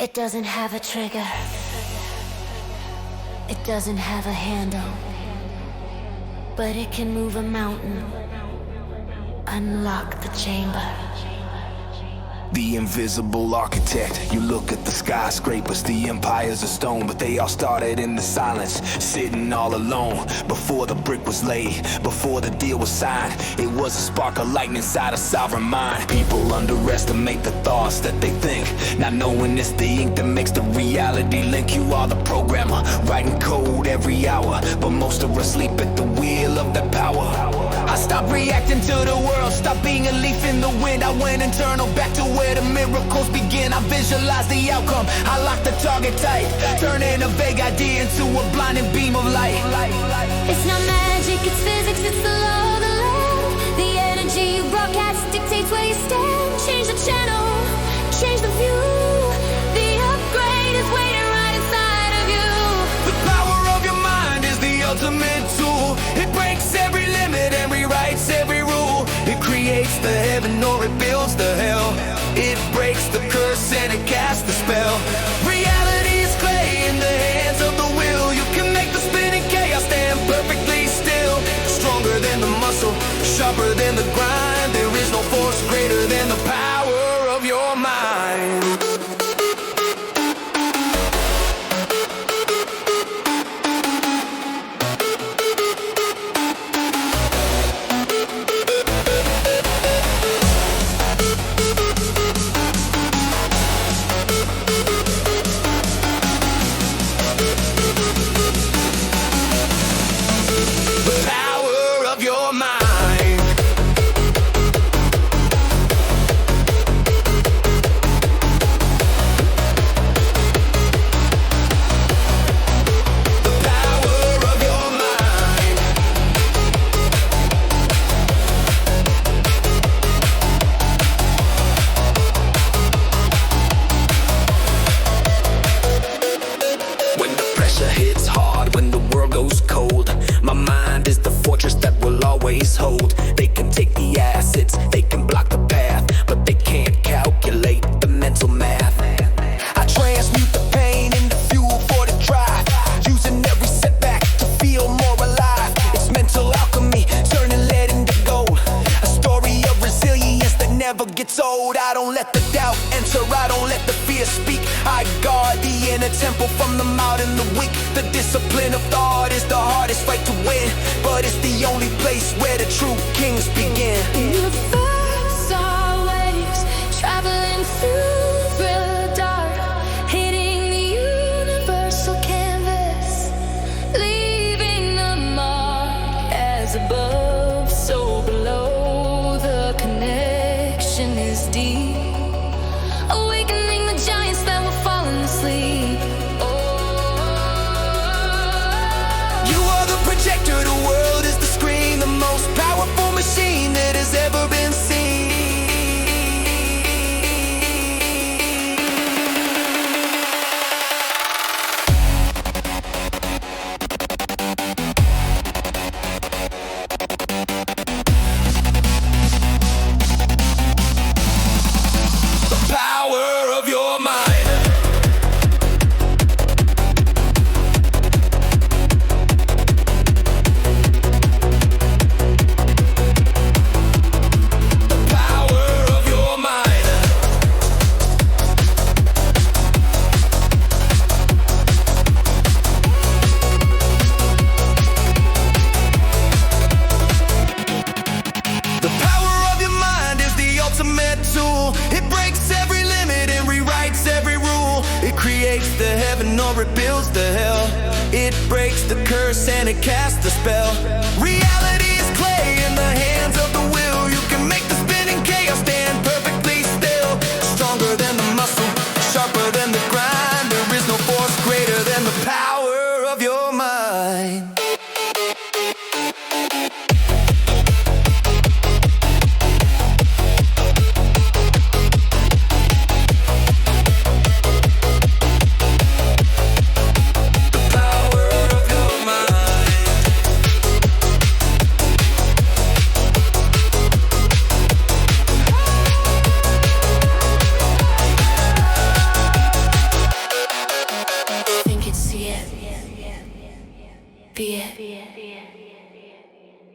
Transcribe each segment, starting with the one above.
It doesn't have a trigger. It doesn't have a handle. But it can move a mountain. Unlock the chamber. The invisible architect. You look at the skyscrapers, the empires of stone, but they all started in the silence, sitting all alone. Before the brick was laid, before the deal was signed, it was a spark of light inside a sovereign mind. People underestimate the thoughts that they think, not knowing it's the ink that makes the reality link. You are the programmer, writing code every hour, but most of us sleep at the wheel of that power. I stopped reacting to the world, stopped being a leaf in the wind. I went internal, back to where the miracles begin. I visualize the outcome, I lock the target tight, turning a vague idea into a blinding beam of light. It's not magic, it's physics, it's the law of the land. The energy you broadcast dictates where you stand. Change the channel, change the view. The upgrade is waiting right inside of you. The power of your mind is the ultimate tool. It breaks every limit and rewrites every rule. It creates the heaven or it builds the hell. It breaks the curse and it casts the spell. Reality is clay in the hands of the will. You can make the spinning chaos stand perfectly still. Stronger than the muscle, sharper than the grind. There is no force greater than the power of your mind. Hold. They can take the assets, they can block the path, but they can't calculate the mental math. I transmute the pain into fuel for the drive, using every setback to feel more alive. It's mental alchemy, turning lead into gold. A story of resilience that never gets old. I don't let the doubt enter, I don't let the fear speak. I guard the inner temple from the mild and the weak. The discipline of thought is the hardest fight to win, but it's the only place where the true kings begin. Universe are waves, traveling through the dark, hitting the universal canvas, leaving a mark. As above, so below, the connection is deep, awakening the giants that were falling asleep. You are the projector, the world is the screen, the most powerful machine that has ever been seen. The power of your mind. It breaks every limit and rewrites every rule. It creates the heaven or it builds the hell. It breaks the curse and it casts the spell. Reality is clay in the hands of the will. You can make the spinning chaos stand perfectly still. Stronger than the muscle, sharper than the grind. There is no force greater than the power of your mind.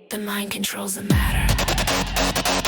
The mind controls the matter.